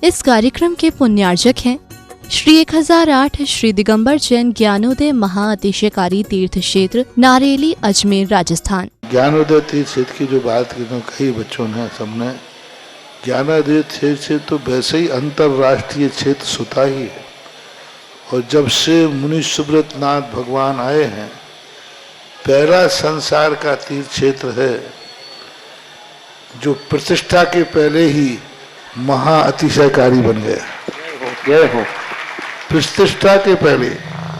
इस कार्यक्रम के पुण्यार्जक हैं श्री 1008 श्री दिगंबर जैन ज्ञानोदय महाअतिशयकारी तीर्थ क्षेत्र नारेली अजमेर राजस्थान। ज्ञानोदय तीर्थ क्षेत्र की जो बात की तो कई बच्चों ने सबने ज्ञानोदय तीर्थ क्षेत्र तो वैसे ही अंतर्राष्ट्रीय क्षेत्र सुता ही है। और जब से मुनि सुब्रत नाथ भगवान आए हैं, पहला संसार का तीर्थ क्षेत्र है जो प्रतिष्ठा के पहले ही महा अतिशयकारी बन गया। प्रतिष्ठा के पहले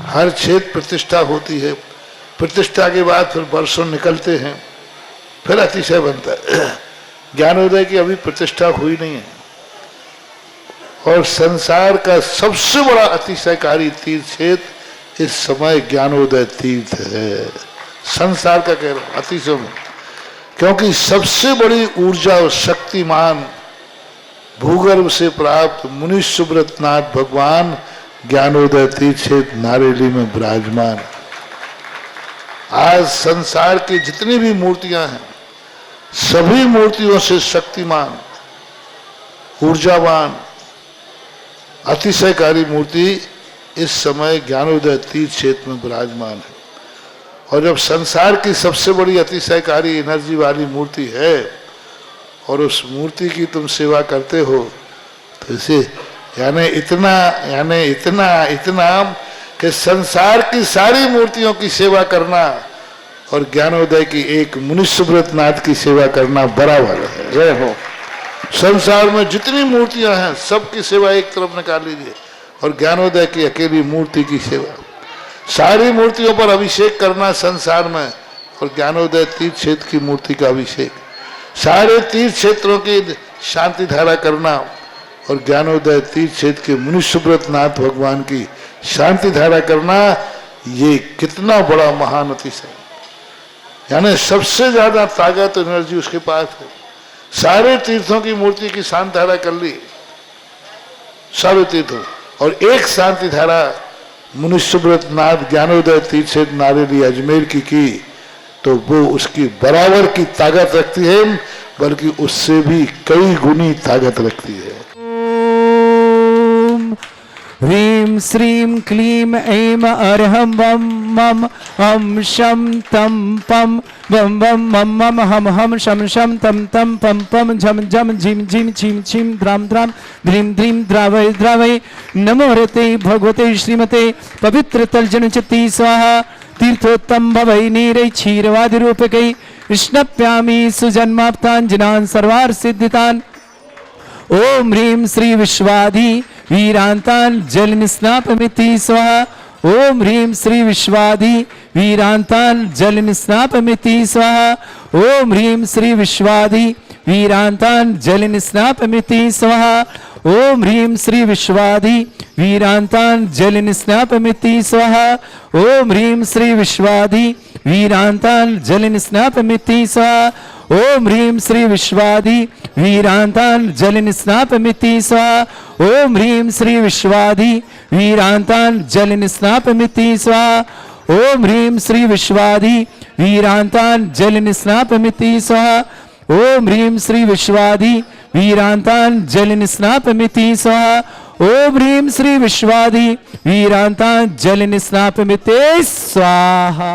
हर क्षेत्र प्रतिष्ठा होती है, प्रतिष्ठा के बाद फिर वर्षों निकलते हैं, फिर अतिशय बनता है। ज्ञानोदय की अभी प्रतिष्ठा हुई नहीं है। और संसार का सबसे बड़ा अतिशयकारी तीर्थ क्षेत्र इस समय ज्ञानोदय तीर्थ है। संसार का कह रहा हूं अतिशय में, क्योंकि सबसे बड़ी ऊर्जा और शक्तिमान भूगर्भ से प्राप्त मुनि सुब्रत नाथ भगवान ज्ञानोदय तीर्थ क्षेत्र नारेली में विराजमान। आज संसार की जितनी भी मूर्तियां हैं, सभी मूर्तियों से शक्तिमान, ऊर्जावान, अतिशयकारी मूर्ति इस समय ज्ञानोदय तीर्थ क्षेत्र में विराजमान है। और जब संसार की सबसे बड़ी अतिशयकारी एनर्जी वाली मूर्ति है और उस मूर्ति की तुम सेवा करते हो, तो इसे यानी इतना कि संसार की सारी मूर्तियों की सेवा करना और ज्ञानोदय की एक मुनि सुब्रत नाथ की सेवा करना बराबर है। जय हो। संसार में जितनी मूर्तियां हैं सबकी सेवा एक तरफ निकाल लीजिए और ज्ञानोदय की अकेली मूर्ति की सेवा। सारी मूर्तियों पर अभिषेक करना संसार में और ज्ञानोदय तीर्थ क्षेत्र की मूर्ति का अभिषेक, सारे तीर्थ क्षेत्रों की शांति धारा करना और ज्ञानोदय तीर्थ क्षेत्र के मुनि सुब्रत नाथ भगवान की शांति धारा करना, ये कितना बड़ा महान अतिशय। यानी सबसे ज्यादा ताकत एनर्जी उसके पास है। सारे तीर्थों की मूर्ति की शांति धारा कर ली, सारे तीर्थों, और एक शांति धारा मुनि सुब्रत नाथ ज्ञानोदय तीर्थ क्षेत्र नारेली अजमेर की तो वो उसकी बराबर की ताकत रखती है, बल्कि उससे भी कई गुनी ताकत रखती है। ह्रीं श्रीं क्लीं ऐं अर्हं वं मम हम शम तम पम वम वम मम मम हम हम शम शम तम तम पम पम झम झम झिम झिम छिम छिम द्राम द्राम ध्रीं ध्रीं द्रावय द्रावय। नमो हरते भगवते श्रीमते पवित्र तलजन चित्ती स्वाहा। तीर्थोत्तम भवै नीरै क्षीरवादि रूपकै स्नप्यामि सुजन्माप्ताञ्जनान् सर्वार्थ सिद्धितान्। ओम ह्रीं श्री विश्वाधि वीरांतान जल निस्नापमिति स्वाहा। ओम ह्रीं श्री विश्वाधि वीरांतान जल निस्नापमिति स्वाहा। ओम ह्रीं श्री विश्वाधि वीरांतान जल निस्नापमिति स्वाहा। ओम ह्रीं श्री विश्वाधि वीरांतान जल निस्नापमिति स्वाहा। ओम ह्रीं श्री विश्वाधि वीरांतान जल निस्नापमिति स्वाहा। ओम ह्रीं श्री विश्वाधि वीरांतान जल निस्नापमिति स्वाहा। ओम ह्रीं श्री विश्वाधि वीरांतान जल निस्नापमिति स्वाहा। ओम ह्रीं श्री विश्वाधि वीरांतान जल निस्नापमिति स्वाहा। ओम ह्रीं श्री विश्वाधि वीरांतान जल निस्नापमिति स्वाहा। ओम ह्रीं श्री विश्वाधि वीरांतान जल निस्नापमिति स्वाहा।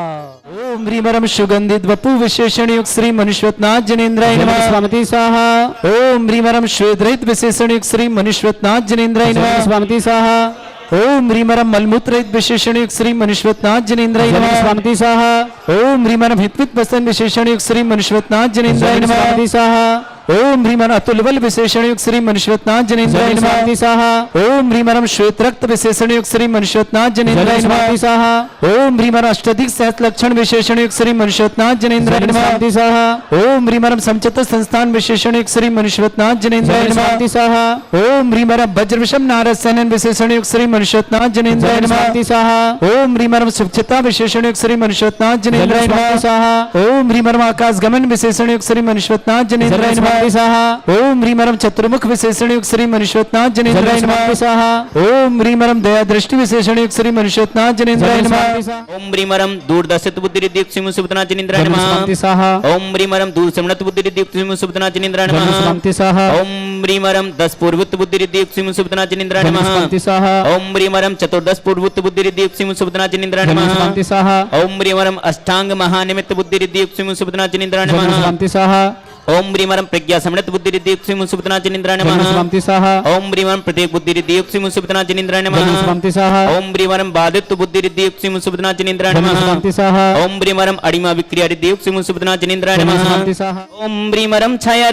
ओम ह्रीमरम सुगंधित वपु विशेषण युक्त श्री मनुष्वतनाथ जनेन्द्राय नमः स्वामिति स्वाहा। ओम ह्रीमरम श्वेतरहित विशेषण युक्त श्री मनुष्वतनाथ जनेन्द्राय नमः स्वामिति स्वाहा। ओम ह्रीमरम मलमूत्ररहित विशेषण युक्त श्री मनुष्वतनाथ जनेन्द्राय नमः स्वामिति स्वाहा। ओम ह्रीमरम हितवित वसन विशेषण युक्त श्री मनुष्वतनाथ जनेन्द्राय नमः स्वामिति स्वाहा। ओम ह्रीमरम अतुलबल विशेषण युक्त श्री मनुष्वतनाथ जनेन्द्राय नमः स्वामिति स्वाहा। ओम ह्रीमरम श्वेत रक्त विशेषण युक्त श्री मनुष्वतनाथ जनेन्द्राय नमः स्वामिति स्वाहा। ओम ह्रीमरम अष्टाधिक सहस्त्र लक्षण विशेषण युक्त श्री मनुष्वतनाथ जनेन्द्राय नमः स्वामिति स्वाहा। ओम ह्रीमरम समचित्त संस्थान विशेषण युक्त श्री मनुष्वतनाथ जनेन्द्राय नमः स्वामिति स्वाहा। ओम ह्रीमरम वज्रविषम नारद सैनन विशेषण युक्त श्री मनुष्वतनाथ जनेन्द्राय नमः स्वामिति स्वाहा। ओम ह्रीमरम सुचिता विशेषण युक्त श्री मनुष्वतनाथ जनेन्द्राय नमः स्वाहा। ओम ह्रीमरम आकाश गमन विशेषण युक्त श्री मनुष्वतनाथ जनेन्द्राय नमः स्वामी स्वाहा ओम ह्रीमरम चतुर्मुख विशेषण युक्त श्री मनुष्योत्नाथ जनेन्द्राय नमः स्वाहा ओम ह्रीमरम दया दृष्टि विशेषण युक्त श्री मनुष्योत्नाथ जनेन्द्राय नमः ओम ह्रीमरम दूरदर्शित बुद्धि रिद्धि युक्त श्री मुनिसुपतनाथ जनेन्द्राय नमः स्वामी स्वाहा ओम ह्रीमरम दूरसमनत बुद्धि रिद्धि युक्त श्री मुनिसुपतनाथ जनेन्द्राय नमः स्वामी स्वाहा ओम ह्रीमरम 10 पूर्वुत्त बुद्धि रिद्धि युक्त श्री मुनिसुपतनाथ जनेन्द्राय नमः स्वामी स्वाहा ओम ह्रीमरम 14 पूर्वुत्त बुद्धि रिद्धि युक्त श्री मुनिसुपतनाथ जनेन्द्राय नमः स्वामी स्वाहा ओम ह्रीमरम अष्टांग महानिमित्त बुद्धि रिद्धि युक्त श्री मुनिसुपतनाथ जनेन्द्राय नमः स्वामी स्वाहा ओम ह्रीमरम प्रज्ञा समृत बुद्धि रिद्धि युक्त श्री मुनिसुपतनाथ जनेन्द्राय नमः स्वामी स्वाहा ओम ह्रीमरम प्रत्येक बुद्धि रिद्धि युक्त श्री मुनिसुपतनाथ जनेन्द्राय नमः स्वामी स्वाहा ओम ह्रीमरम बाधित्व बुद्धि रिद्धि युक्त श्री मुनिसुपतनाथ जनेन्द्राय नमः स्वामी स्वाहा ओम ह्रीमरम अडिमा विक्रिया रिद्धि युक्त श्री मुनिसुपतनाथ जनेन्द्राय नमः स्वामी स्वाहा ओम ह्रीमरम छाया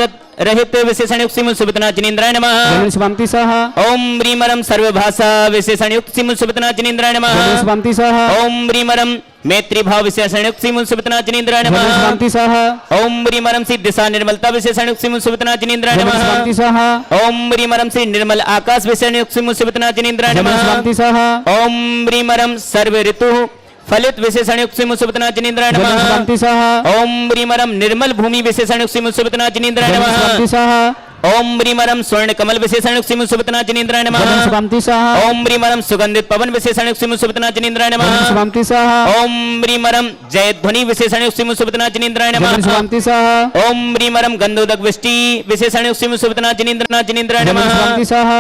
रहित विशेषण युक्त श्री मुनिसुपतनाथ जनेन्द्राय नमः स्वामी स्वाहा ओम ह्रीमरम सर्वभाषा विशेषण युक्त श्री मुनिसुपतनाथ जनेन्द्राय नमः स्वामी स्वाहा ओम ह्रीमरम मैत्री भाव विशेषण युक्त श्री मुनिसुपतनाथ जनेन्द्राय नमः स्वामी स्वाहा ओम ह्रीमरम श्री दिशा निर्मलता विशेषण युक्त श्री मुनिसुपतनाथ जनेन्द्राय नमः स्वामी स्वाहा ओम ह्रीमरम श्री निर्मल आकाश विशेषण युक्त श्री मुनिसुपतनाथ जनेन्द्राय नमः स्वामी स्वाहा ओम ह्रीमरम सर्व ऋतु फलित विशेषण युक्त श्री मुनिसुपतनाथ जनेन्द्राय नमः स्वामी स्वाहा ओम ह्रीमरम निर्मल भूमि विशेषण युक्त श्री मुनिसुपतनाथ जनेन्द्राय नमः स्वामी स्वाहा ओम ह्रीमरम स्वर्ण कमल विशेषण युक्त श्री मुनिसुपतनाथ जनेन्द्राय नमः स्वामी स्वाहा ओम ह्रीमरम सुगंधित पवन विशेषण युक्त श्री मुनिसुपतनाथ जनेन्द्राय नमः स्वामी स्वाहा ओम ह्रीमरम जयध्वनि विशेषण युक्त श्री मुनिसुपतनाथ जनेन्द्राय नमः स्वामी स्वाहा ओम ह्रीमरम गंधोदक वृष्टि विशेषण युक्त श्री मुनिसुपतनाथ जनेन्द्राय नमः स्वामी स्वाहा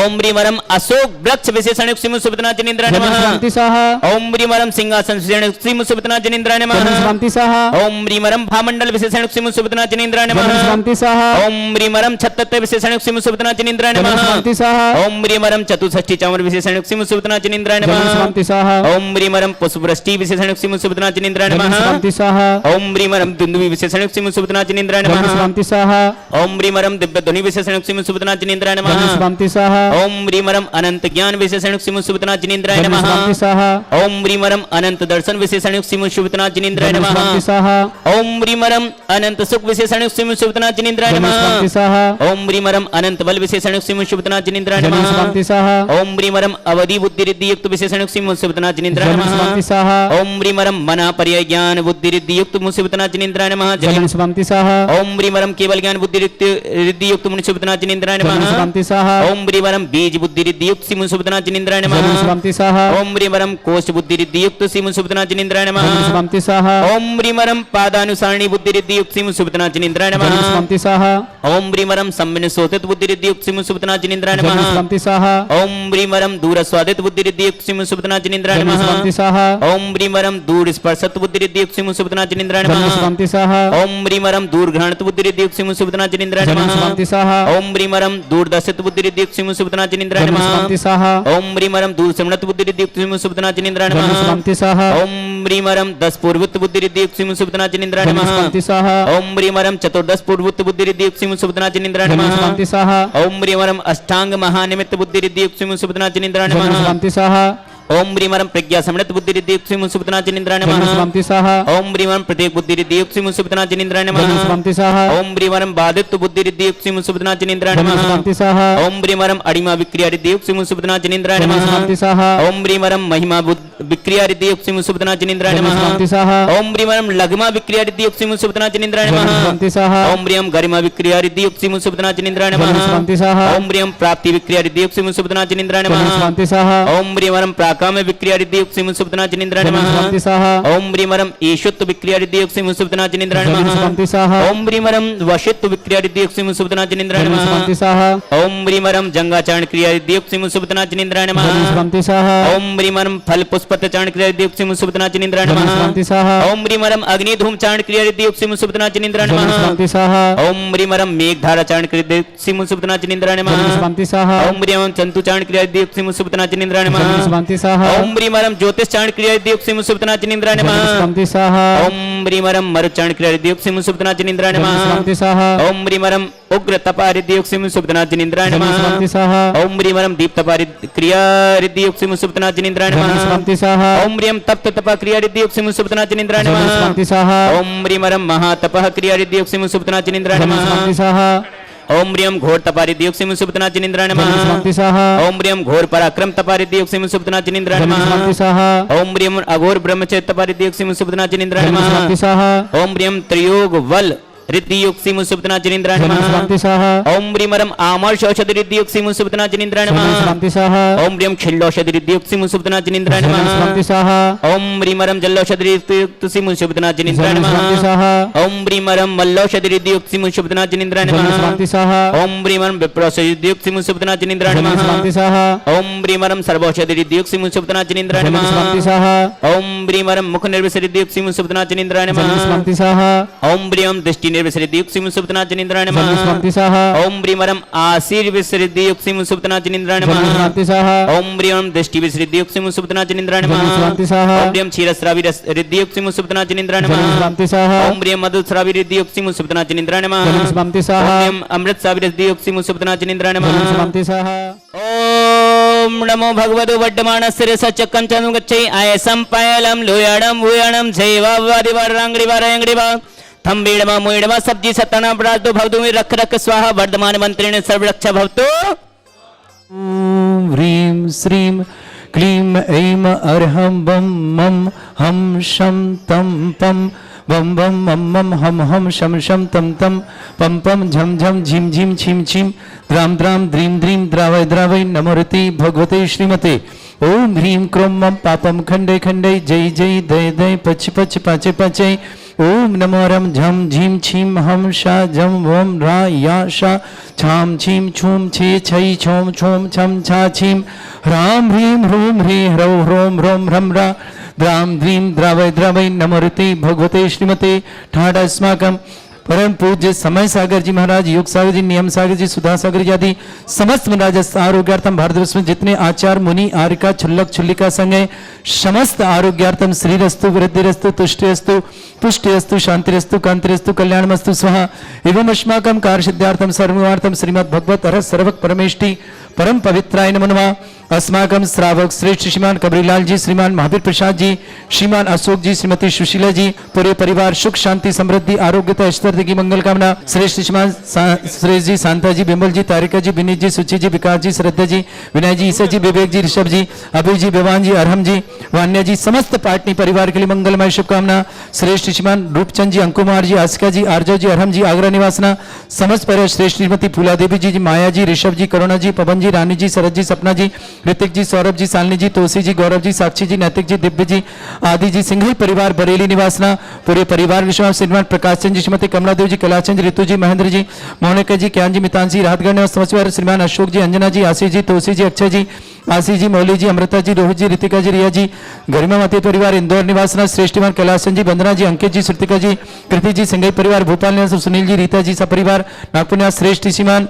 ओम ह्रीमरम अशोक वृक्ष विशेषण युक्त श्री मुनिसुपतनाथ जनेन्द्राय नमः स्वामी स्वाहा ओम ह्रीमरम सिंहासन विशेषण युक्त श्री मुनिसुपतनाथ जनेन्द्राय नमः स्वामी स्वाहा ओम ह्रीमरम भामंडल विशेषण युक्त श्री मुनिसुपतनाथ जनेन्द्राय नमः स्वामी स्वाहा ओम ह्रीमरम छत्तत्व विशेषण युक्त श्री मुनिसुपतनाथ जनेन्द्राय नमः स्वामी स्वाहा ओम ह्रीमरम चतुष्षष्टि चामर विशेषण युक्त श्री मुनिसुपतनाथ जनेन्द्राय नमः स्वामी स्वाहा ओम ह्रीमरम पुष्पवृष्टि विशेषण युक्त श्री मुनिसुपतनाथ जनेन्द्राय नमः स्वामी स्वाहा ओम ह्रीमरम दुंदुभि विशेषण युक्त श्री मुनिसुपतनाथ जनेन्द्राय नमः स्वामी स्वाहा ओम ह्रीमरम दिव्य ध्वनि विशेषण युक्त श्री मुनिसुपतनाथ जनेन्द्राय नमः स्वामी स्वाहा ओम ह्रीमरम अनंत ज्ञान विशेषण युक्त श्री मुनिसुपतनाथ जनेन्द्राय नमः स्वामी स्वाहा ओम ह्रीमरम अनंत दर्शन विशेषण युक्त श्री मुनिसुपतनाथ जनेन्द्राय नमः स्वामी स्वाहा ओम ह्रीमरम अनंत सुख विशेषण युक्त श्री मुनिसुपतनाथ जनेन्द्राय नमः स्वामी स्वाहा ओम ह्रीमरम अनंत बल विशेषण युक्त श्री मुनिसुपतनाथ जनेन्द्राय नमः स्वामी स्वाहा ओम ह्रीमरम अवधि बुद्धि रिद्धि युक्त विशेषण युक्त श्री मुनिसुपतनाथ जनेन्द्राय नमः स्वामी स्वाहा ओम ह्रीमरम मना पर्याय ज्ञान बुद्धि रिद्धि युक्त मुनिसुपतनाथ जनेन्द्राय नमः स्वामी स्वाहा ओम ह्रीमरम केवल ज्ञान बुद्धि रिद्धि युक्त मुनिसुपतनाथ जनेन्द्राय नमः स्वामी स्वाहा ओम ह्रीमरम बीज बुद्धि रिद्धि युक्त श्री मुनिसुपतनाथ जनेन्द्राय नमः स्वामी स्वाहा ओम ह्रीमरम कोश बुद्धि रिद्धि युक्त श्री मुनिसुपतनाथ जनेन्द्राय नमः स्वामी स्वाहा ओम ह्रीमरम पादानुसारणी बुद्धि रिद्धि युक्त श्री मुनिसुपतनाथ जनेन्द्राय नमः स्वामी स्वाहा ओम ह्रीमरम सम्मिन सोतित बुद्धि रिद्धि युक्त श्री मुनिसुपतनाथ जनेन्द्राय नमः स्वामी स्वाहा ओम ह्रीमरम दूर स्वादित बुद्धि रिद्धि युक्त श्री मुनिसुपतनाथ जनेन्द्राय नमः स्वामी स्वाहा ओम ह्रीमरम दूर स्पर्शत बुद्धि रिद्धि युक्त श्री मुनिसुपतनाथ जनेन्द्राय नमः स्वामी स्वाहा ओम ह्रीमरम दूर घ्राणत बुद्धि रिद्धि युक्त श्री मुनिसुपतनाथ जनेन्द्राय नमः स्वामी स्वाहा ओम ह्रीमरम दूर दर्शित बुद्धि रिद्धि युक्त श्री मुनिसुपतनाथ जनेन्द्राय नमः स्वामी स्वाहा ओम ह्रीमरम दूर समणत बुद्धि रिद्धि युक्त श्री मुनिसुपतनाथ जनेन्द्राय नमः स्वामी स्वाहा ओम ह्रीमरम 10 पूर्वुत्त बुद्धि रिद्धि युक्त श्री मुनिसुपतनाथ जनेन्द्राय नमः स्वामी स्वाहा ओम ह्रीमरम 14 पूर्वुत्त बुद्धि रिद्धि युक्त श्री मुनिसुपतनाथ जनेन्द्राय नमः स्वामी स्वाहा ओम ह्रीमरम अष्टांग महानिमित्त बुद्धि रिद्धि युक्त श्री मुनिसुपतनाथ जनेन्द्राय नमः स्वामी स्वाहा ओम ह्रीमरम प्रज्ञा समृत बुद्धि रिद्धि युक्त श्री मुनिसुपतनाथ जनेन्द्राय नमः स्वामी स्वाहा ओम ह्रीमरम प्रत्येक बुद्धि रिद्धि युक्त श्री मुनिसुपतनाथ जनेन्द्राय नमः स्वामी स्वाहा ओम ह्रीमरम बाधित्व बुद्धि रिद्धि युक्त श्री मुनिसुपतनाथ जनेन्द्राय नमः स्वामी स्वाहा ओम ह्रीमरम अडिमा विक्रिया रिद्धि युक्त श्री मुनिसुपतनाथ जनेन्द्राय नमः स्वामी स्वाहा ओम ह्रीमरम महिमा विक्रिया रिद्धि युक्त श्री मुनिसुपतनाथ जनेन्द्राय नमः स्वामी स्वाहा ओम ह्रीमरम लघमा विक्रिया रिद्धि युक्त श्री मुनिसुपतनाथ जनेन्द्राय नमः स्वामी स्वाहा ओम ह्रीम गरिमा विक्रिया रिद्धि युक्त श्री मुनिसुपतनाथ जनेन्द्राय नमः स्वामी स्वाहा ओम ह्रीम प्राप्ति विक्रिया रिद्धि युक्त श्री मुनिसुपतनाथ जनेन्द्राय नमः स्वामी स्वाहा ओम ह्रीमरम प्राकाम्य विक्रिया रिद्धि युक्त श्री मुनिसुपतनाथ जनेन्द्राय नमः स्वामी स्वाहा ओम ह्रीमरम ईशुत्व विक्रिया रिद्धि युक्त श्री मुनिसुपतनाथ जनेन्द्राय नमः स्वामी स्वाहा ओम ह्रीमरम वशित्व विक्रिया रिद्धि युक्त श्री मुनिसुपतनाथ जनेन्द्राय नमः स्वामी स्वाहा ओम ह्रीमरम जंगाचरण क्रिया रिद्धि युक्त श्री मुनिसुपतनाथ जनेन्द्राय नमः स्वामी स्वाहा ओम ह्रीमरम फल पुष्पत चारण क्रिया रिद्धि युक्त श्री मुनिसुपतनाथ जनेन्द्राय नमः स्वामी स्वाहा ओम ह्रीमरम अग्नि धूम चारण क्रिया रिद्धि युक्त श्री मुनिसुपतनाथ जनेन्द्राय नमः स्वामी स्वाहा ओम ह्रीमरम मेघ धारा चारण क्रिया रिद्धि युक्त श्री मुनिसुपतनाथ जनेन्द्राय नमः स्वामी स्वाहा ओम ह्रीमरम चंतु चारण क्रिया रिद्धि युक्त श्री मुनिसुपतनाथ जनेन्द्राय नमः स्वामी स्वाहा ओम ह्रीमरम ज्योतिष चारण क्रिया रिद्धि युक्त श्री मुनिसुपतनाथ जनेन्द्राय नमः स्वामी स्वाहा ओम ह्रीमरम मरुत चारण क्रिया रिद्धि युक्त श्री मुनिसुपतनाथ जनेन्द्राय नमः स्वामी स्वाहा ओम ह्रीमरम उग्र तपा रिद्धि युक्त श्री मुनिसुपतनाथ जनेन्द्राय नमः स्वामी स्वाहा ओम ह्रीमरम दीप तपा क्रिया रिद्धि युक्त श्री मुनिसुपतनाथ जनेन्द्राय नमः स्वामी स्वाहा ओम ह्रीम तप्त तपा क्रिया रिद्धि युक्त श्री मुनिसुपतनाथ जनेन्द्राय नमः स्वामी स्वाहा ओम ह्रीमरम महातपः क्रिया रिद्धि युक्त श्री मुनिसुपतनाथ जनेन्द्राय नमः स्वामी स्वाहा ओम ह्रीम घोर तपा रिद्धि युक्त श्री मुनिसुपतनाथ जनेन्द्राय नमः स्वामी स्वाहा ओम ह्रीम घोर पराक्रम तपा रिद्धि युक्त श्री मुनिसुपतनाथ जनेन्द्राय नमः स्वामी स्वाहा ओम ह्रीम अघोर ब्रह्मचर्य तपा रिद्धि युक्त श्री मुनिसुपतनाथ जनेन्द्राय नमः स्वामी स्वाहा ओम ह्रीम त्रियोग वल रिद्धियुक्ति मुसुप्तना जनिन्द्राय नमः शांति स्वाहा ओम ब्रीमरम आमर्ष औषधि रिद्धियुक्ति मुसुप्तना जनिन्द्राय नमः शांति स्वाहा ओम ब्रीम छिल्लोषधि रिद्धियुक्ति मुसुप्तना जनिन्द्राय नमः शांति स्वाहा ओम ब्रीमरम जल्लोषधि रिद्धियुक्ति मुसुप्तना जनिन्द्राय नमः शांति स्वाहा ओम ब्रीमरम मल्लोषधि रिद्धियुक्ति मुसुप्तना जनिन्द्राय नमः शांति स्वाहा ओम ब्रीमरम विप्रोषधि रिद्धियुक्ति मुसुप्तना जनिन्द्राय नमः शांति स्वाहा ओम ब्रीमरम सर्वौषधि रिद्धियुक्ति मुसुप्तना जनिन्द्राय नमः शांति स्वाहा ओम ब्रीमरम मुख निर्विसरि रिद्धियुक्ति मुसुप्तना जनिन्द्राय नमः शांति स्वाहा ओम ब्रीमरम दृष्टि निर्विसरि रिद्धियुक्ति मुसुप्तना जनिन्द्राय नमः शांति स्वाहा ओम ब्रीमरम आशीर विसरि रिद्धियुक्ति मुसुप्तना जनिन्द्राय नमः शांति स्वाहा ओम ब्रीमरम दृष्टि विसरि रिद्धियुक्ति मुसुप्तना जनिन्द्राय नमः शांति स्वाहा ओम ब्रीम क्षीरस्रावि रिद्धियुक्ति मुसुप्तना जनिन्द्राय नमः शांति स्वाहा ओम ब्रीम मधुस्रावि रिद्धियुक्ति मुसुप्तना जनिन्द्राय नमः शांति स्वाहा ओम ब्रीम अमृतस्रावि रिद्धियुक्ति मुसुप्तना जनिन्द्राय नमः शांति स्वाहा ओम नमो भगवतो वर्धमानस्य सचक्कं चनु गच्छै आयसं पायलं लोयाणं भूयाणं जैवादिवारांगडिवारायंगडिवा थंबेडमा मोयडमा सब्जी सत्ताना प्रातो भवतु मे रख रख स्वाहा वर्धमान मंत्रेण सर्वरक्षा भवतु ॐ ह्रीं श्रीं क्लीं ऐं अर्हं बं मं हं शं तं पं बं बं मं मं हं हं शं शं तं तं पं पं झं झं झिं झिं छिं छिं द्रां द्रां द्रीं द्रीं द्रावय द्रावय नमोरति भगवते श्रीमते ॐ ह्रीं क्रों मं पापं खण्डे खण्डे जय जय दय दय पच पच पाचे पाचे ओम नमो रम झम झीम छीम हम शा जम वम रा या शा छाम छीम छूम छे छई छोम छोम छम छा छीम ह्राम ह्रीं ह्रूं ह्री ह्रौ ह्रों ह्रों ह्रम रा द्राम द्रीं द्रावय द्रावय नमोरते भगवते श्रीमते ठाठ अस्माकं परम पूज्य समय सागर जी महाराज, योग सागर जी, नियम सागर जी, सुधा सागर जी आदि समस्त महाराज आरोग्यार्थम भारतवर्ष में जितने आचार मुनि आर्यका छुल्लक छुल्लिका संघ है समस्त आरोग्यार्थम श्रीरस्तु वृद्धिरस्तु तुष्टिरस्तु पुष्टिरस्तु शांतिरस्तु कांतिरस्तु कल्याणमस्तु स्वाहा एवं अस्माकं कार्य सिद्धार्थम सर्वार्थम श्रीमद् भगवत हर सर्वक परमेष्टि परम पवित्राय नमः नमः। अस्माकं श्रावक श्रेष्ठ श्रीमान कबरीलाल जी, श्रीमान महावीर प्रसाद जी, श्रीमान अशोक जी, श्रीमती सुशीला जी, पूरे परिवार सुख शांति समृद्धि आरोग्यता ऐश्वर्य की मंगल कामना। श्रेष्ठ श्रीमान सुरेश जी, शांता जी, बिमल जी, तारिका जी, विनीत जी, सुचि जी, विकास जी, श्रद्धा जी, विनय जी, ईसा जी, विवेक जी, ऋषभ जी, अभय जी, विवान जी, अरहम जी, वान्या जी, समस्त पाटनी परिवार के लिए मंगलमय शुभकामना। श्रेष्ठ श्रीमान रूपचंद जी, अंकुमार जी, आसिका जी, आर्जव जी, अरहम जी, आगरा निवासना समस्त परिवार। श्रेष्ठ श्रीमती फूला देवी जी, माया जी, ऋषभ जी, करुणा जी, पवन जी, रानी जी, शरद जी, सपना जी, ऋतिक जी, सौरभ जी, सालनी जी, तुलसी जी, गौरव जी, साक्षी जी, नैतिक जी, दिव्य जी, आदि जी, सिंघई परिवार बरेली निवासना पूरे परिवार विश्वास श्रीमान प्रकाश चंद जी, श्रीमती कमला देव जी, कैलाचंद, ऋतु जी, महेंद्र जी, मोहनिका जी, ज्ञान जी, मितान जी, राहतगढ़ निवास समस्त परिवार। श्रीमान अशोक जी, अंजना जी, आशीष जी, तुलसी जी, अक्षय जी, आशीष जी, मौली जी, अमृता जी, रोहित जी, ऋतिका जी, रिया जी, गरिमा माती परिवार इंदौर निवासना। श्रेष्ठमान कैलाश जी, वंदना जी, अंकित जी, श्रुतिका जी, कृति जी, सिंघई परिवार भोपाल निवास, सुनील जी, रीता जी, सपरिवार नागपुर निवास। श्रेष्ठ श्रीमान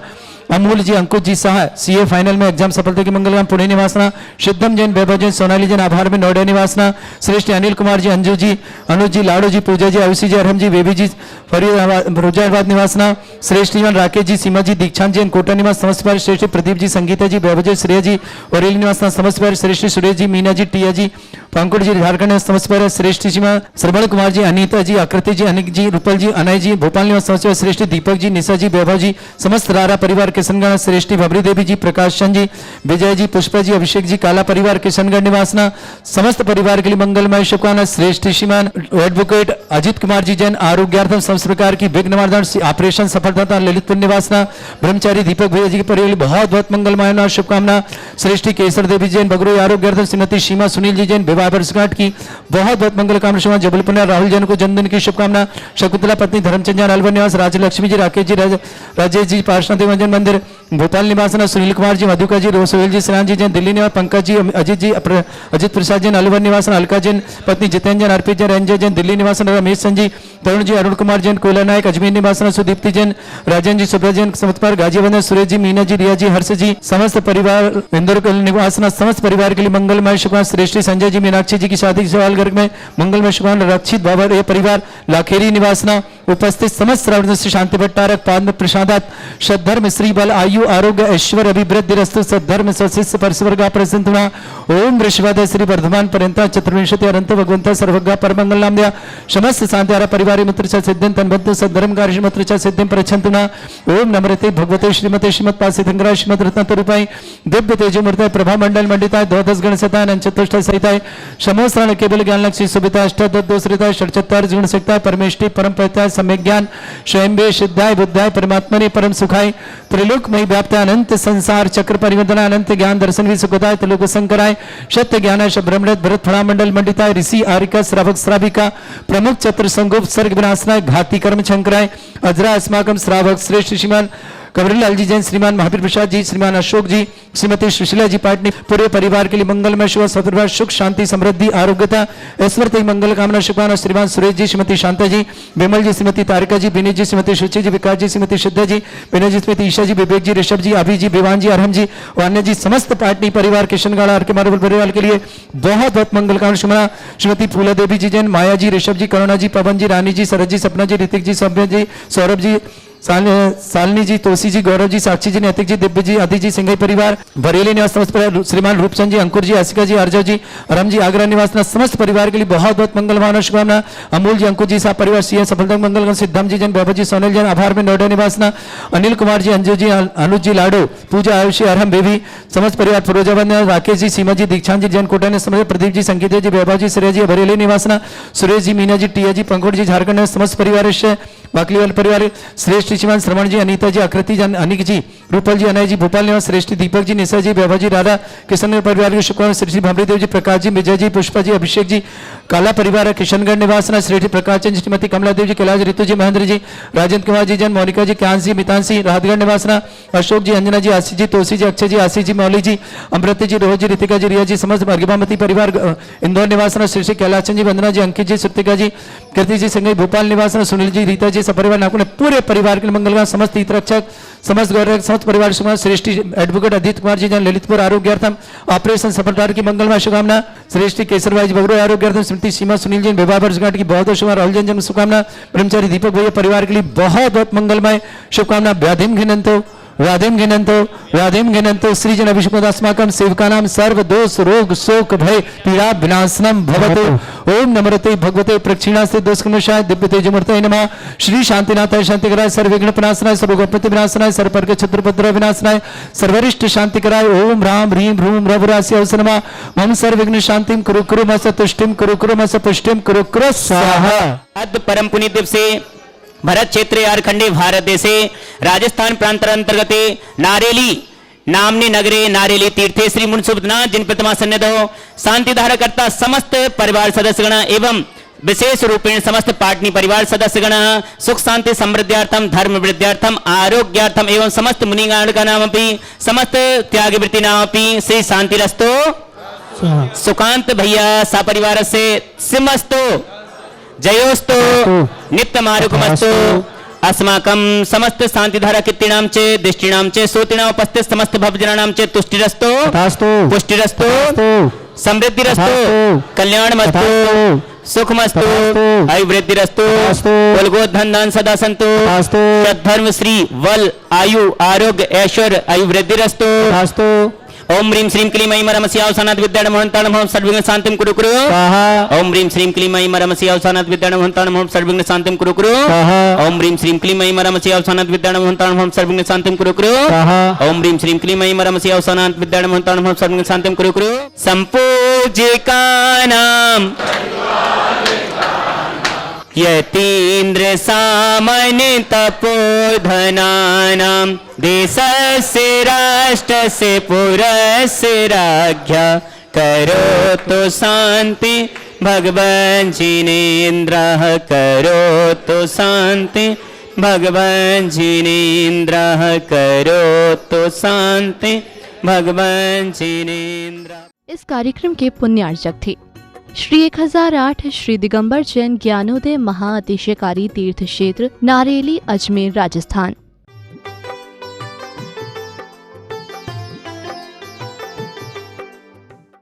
अमूल जी, अंकुश जी, सहा सीए फाइनल में एग्जाम सफलता की मंगलगाम पुणे निवासना। सिद्धम जैन, वैभव जैन, सोनाली जैन आभार में नोएडा निवासना। श्रेष्ठ अनिल कुमार जी, अंजू जी, अनुज जी, लाडू जी, पूजा जी, आयुषी जी, अरहम जी, बेबी जी, फरीदाबाद निवासना। श्रेष्ठ राकेश जी, सीमा जी, दीक्षांत जैन कोटा निवास समस्त परिवार। श्रेष्ठ प्रदीप जी, संगीता जी, वैभव जी, श्रेय जी, वरेली निवासना समस्त परिवार। श्रेष्ठ सुरेश जी, मीना जी, टिया जी, पंकुड़ जी, झारखंड समस्त परिवार। श्रेष्ठ सीमा श्रवण कुमार जी, अनीता जी, आकृति जी, अनिक जी, रूपल जी, अनय जी, भोपाल निवास समस्त परिवार। श्रेष्ठ दीपक जी, निशा जी, वैभव जी, समस्त रारा परिवार किशनगढ़। श्रेष्ठ भबरी देवी जी, प्रकाश चंद जी, विजय जी, पुष्पा जी, अभिषेक जी, काला परिवार किशनगढ़ निवासना समस्त परिवार के लिए मंगलमय शुभकामना। श्रेष्ठ श्रीमान एडवोकेट अजित कुमार जी जैन आरोग्यार्थम समस्त प्रकार की विघ्न निवारण ऑपरेशन सफलता ललितपुर निवासना। ब्रह्मचारी दीपक भैया जी के परिवार बहुत बहुत मंगलमय शुभकामना। श्रेष्ठ केसर देवी जैन बगरू आरोग्यार्थम श्रीमती सीमा सुनील जी जैन विवाह वर्षगांठ की बहुत बहुत मंगल कामना। श्रीमान जबलपुर राहुल जैन को जन्मदिन की शुभकामना। शकुंतला पत्नी धर्मचंद जैन अलवर निवास। राजलक्ष्मी जी, राकेश जी, राजेश जी, पार्षद देवजन मंदिर भोपाल निवासना। सुनील कुमार जी, मधुका जी, सोहेल जी, श्रेयांश जी जैन दिल्ली निवास। पंकज जी, अजित जी, अजित प्रसाद जैन अलवर निवासन। अलका जैन पत्नी जितेंद्र जैन, अर्पित जैन, रंजय जैन दिल्ली निवासन। रमेश चंद जी, तरुण जी, अरुण कुमार जैन कोयला नायक अजमेर निवासन। सुदीप्ति जैन, राजन जी, सुब्रत जैन समतपार गाजीबंदर। सुरेश जी, मीना जी, रिया जी, हर्ष जी, समस्त परिवार इंदौर निवासना समस्त परिवार के लिए मंगलमय शुभकामना। श्रेष्ठ संजय जी, मीनाक्षी जी की शादी सवाल घर में मंगलमय शुभकामना। रक्षित बाबा ये परिवार लाखेरी निवासना। उपस्थित समस्त श्रावण से शांति भट्टारक पाद प्रसादात सद्धर्म श्री बल आयु आरोग्य ऐश्वर्य अभिवृद्धि रस्तु सद्धर्म स्वशिष्य परस्वर्गा प्रसन्ना। ओम ऋषवाद श्री वर्धमान पर्यंत चतुर्विंशति अनंत भगवंत सर्वज्ञ परमंगल नाम दिया समस्त शांति परिवार मित्र सिद्धिं तन्वन्तु सद्धर्म कार्य मित्र सिद्धिं प्रच्छन्तुना। ओम नमृते भगवते श्रीमते श्रीमत् पासितंगराय श्रीमद् रत्नतरूपाय दिव्य तेजोमूर्ताय प्रभा मंडल मंडिताय द्वादश गण सताय नंचतुष्ट सहिताय समोस्रण केवल ज्ञान लक्ष्य सुविता अष्टादश दोषरिताय षट्चत्वार गुण सिक्ताय परमेष्टि परम प्रत्याय सम्यक ज्ञान स्वयं सिद्धाय बुद्धाय परमात्मने परम सुखाय त्रिलोकमय व्याप्त अनंत संसार चक्र परिवर्तन अनंत ज्ञान दर्शन भी सुखदाय त्रिलोक संकराय सत्य ज्ञान ब्रह्मणत भरत फणा मंडल मंडिताय ऋषि आरिका श्रावक श्राविका प्रमुख चतुर संगोप सर्ग विनाशनाय घाती कर्म शंकराय अजरा अस्माकम श्रावक श्रेष्ठ श्रीमान कवरीलाल जी जैन, श्रीमान महावीर प्रसाद जी, श्रीमान अशोक जी, श्रीमती सुशीला जी पाटनी, पूरे परिवार के लिए मंगलमय शुभ सपरिवार सुख शांति समृद्धि आरोग्यता ऐश्वर्य मंगल कामना शुभकामना। श्रीमान सुरेश जी, श्रीमती शांता जी, विमल जी, श्रीमती तारिका जी, विनीत जी, श्रीमती सुचि जी, विकास जी, श्रीमती सिद्धा जी, विनय जी, श्रीमती ईशा जी, विवेक जी, ऋषभ जी, अभि जी, विवान जी, अरहम जी और अन्य जी समस्त पाटनी परिवार किशनगढ़ आर के मार्बल परिवार के लिए बहुत बहुत मंगल कामना शुभकामना। श्रीमती फूला देवी जी जैन, माया जी, ऋषभ जी, करुणा जी, पवन जी, रानी जी, शरद जी, सपना जी, ऋतिक जी, सभ्य जी, सौरभ जी, सालनी जी, तोसी जी, गौरव जी, साक्षी जी, नैतिक जी, दिव्य जी, आदि जी, सिंघई परिवार, बरेली निवास समस्त परिवार, श्रीमान रूपचंद जी, अंकुर जी, आसिका जी, अर्जव जी, राम जी, आगरा निवास समस्त परिवार के लिए बहुत बहुत मंगल भावना शुभकामना। अमूल जी, अंकुर जी, साहब परिवार सी सफलता मंगल, सिद्धम जी जन, बाबा जी, सोनल जन, आभार में नोएडा निवासना, अनिल कुमार जी, अंजू जी, अनुज जी, लाडो, पूजा, आयुषी, अरहम बेबी समस्त परिवार, फिरोजाबाद राकेश जी, सीमा जी, दीक्षांत जी, जैन कोटा ने समस्त, प्रदीप जी, संगीत जी, वैभव जी, श्रेय जी, बरेली निवासना, सुरेश जी, मीना जी, टिया जी, पंकोट जी, झारखंड समस्त परिवार वाकलीवाल परिवार, श्रेष्ठ श्रीमान श्रवण जी, अनीता जी, आकृति जी, अनिक जी, रूपल जी, अनय जी, भोपाल निवास, श्रेष्ठ दीपक जी, निशा जी, वैभव जी, राधा किशन परिवार के शुक्र, श्री भमरी देव जी, प्रकाश जी, विजय जी, पुष्पा जी, अभिषेक जी, काला परिवार किशनगढ़ निवासना, श्रेष्ठ प्रकाश चंद, श्रीमती कमला देव जी, कैलाश ऋतु जी, महेंद्र जी, राजेंद्र कुमार जी जन, मोनिका जी, क्यांश जी, मितांशी, राहतगढ़ निवासना, अशोक जी, अंजना जी, आशीष जी, तोसी जी, अक्षय जी, आशीष जी, मौली जी, अमृत जी, रोहित जी, ऋतिका जी, रिया जी, समस्त अर्घिमामती परिवार इंदौर निवासना, श्री कैलाश चंद जी, वंदना जी, अंकित जी, श्रुतिका जी, कीर्ति जी, सिंघई भोपाल निवासना, सुनील जी, रीता जी, सपरिवार नाकुन पूरे परिवार के लिए मंगल, समस्त हितरक्षक समस्त गौरव समस्त परिवार शुभकामना। श्रेष्ठी एडवोकेट अदित कुमार जी जन, ललितपुर आरोग्यार्थम ऑपरेशन सफलता की मंगलमय शुभकामना। श्रेष्ठी केसर भाई बगरो आरोग्यार्थम, स्मृति सीमा सुनील जी, विवाह वर्षगांठ की बहुत बहुत शुभकामना। राहुल जन शुभकामना। ब्रह्मचारी दीपक भैया परिवार के लिए बहुत बहुत मंगलमय शुभकामना। व्याधिम घिनंतो राधिम घिनंतो श्रीजन अभिषेकस्माकं सेवकानां सर्व दोष रोग शोक भय पीड़ा विनाशनम भवतु। ओम नमरते भगवते प्रक्षिणास्ते दोषकनाशाय दिव्य तेजमूर्तये नमः। श्री शांतिनाथाय शांतिकराय सर्वविघ्न विनाशनाय सर्वगोपति विनाशनाय सर्वपर्ग छत्रपत्र विनाशनाय सर्वरिष्ट शांतिकराय ओम राम ह्रीं भ्रूं रघुरास्य नमः। मम सर्वविघ्न शांतिं कुरु कुरु मस तुष्टिं कुरु कुरु मस पुष्टिं कुरु कुरु स्वाहा। अद्य परम पुनीत दिवसे भरत क्षेत्र झारखंडे भारत देशे राजस्थान प्रांतरंतर्गते नारेली नामनी नगरे नारेली तीर्थे श्री मुनसुबनाथ जिन प्रतिमा सन्निधौ शांति धारा करता समस्त परिवार सदस्यगण एवं विशेष रूपेण समस्त पाटनी परिवार सदस्यगण सुख शांति समृद्ध्यार्थम धर्म वृद्ध्यार्थम आरोग्यार्थम एवं समस्त मुनिगण का नाम अपि समस्त त्यागवृत्ति नाम अपि श्री शांतिरस्तो सुकांत भैया सपरिवार से सिमस्तो जयोस्तो नित्यमारुकमस्तु। अस्माकं समस्त शांतिधारा कीर्तिनां च दृष्टिनां च श्रोतॄणाम् उपस्थित समस्त भवजनानां च तुष्टिरस्तो पुष्टिरस्तो समृद्धिरस्तो कल्याणमस्तु सुखमस्तु आयुर्वृद्धिरस्तु कुलगोधन धन सदा सन्तु सद्धर्म श्री बल आयु आरोग्य ऐश्वर्य आयुर्वृद्धिरस्तु। ओम ह्रीं श्रीं क्लीं ऐं मरमसि अवसानात् विद्याणं महन्ताणं सर्वविघ्न शान्तिं कुरु कुरु। ओम ह्रीं श्रीं क्लीं ऐं मरमसि अवसानात् विद्याणं महन्ताणं सर्वविघ्न शान्तिं कुरु कुरु। ओम ह्रीं श्रीं क्लीं ऐं मरमसि अवसानात् विद्याणं महन्ताणं सर्वविघ्न शान्तिं कुरु कुरु। ओम ह्रीं श्रीं क्लीं ऐं मरमसि अवसानात् विद्याणं महन्ताणं सर्वविघ्न शान्तिं कुरु कुरु। संपूज्यकानां यतीन्द्र सामान्य तपोधनानां देशस्य राष्ट्रस्य पुरस्य राज्ञा करोतु शान्ति भगवान् जिनेन्द्रः करोतु शान्ति भगवान् जिनेन्द्रः करोतु शान्ति भगवान् जिनेन्द्र। इस कार्यक्रम के पुण्यार्चक थे श्री 1008 श्री दिगंबर जैन ज्ञानोदय महाअतिशयकारी तीर्थ क्षेत्र नारेली अजमेर राजस्थान।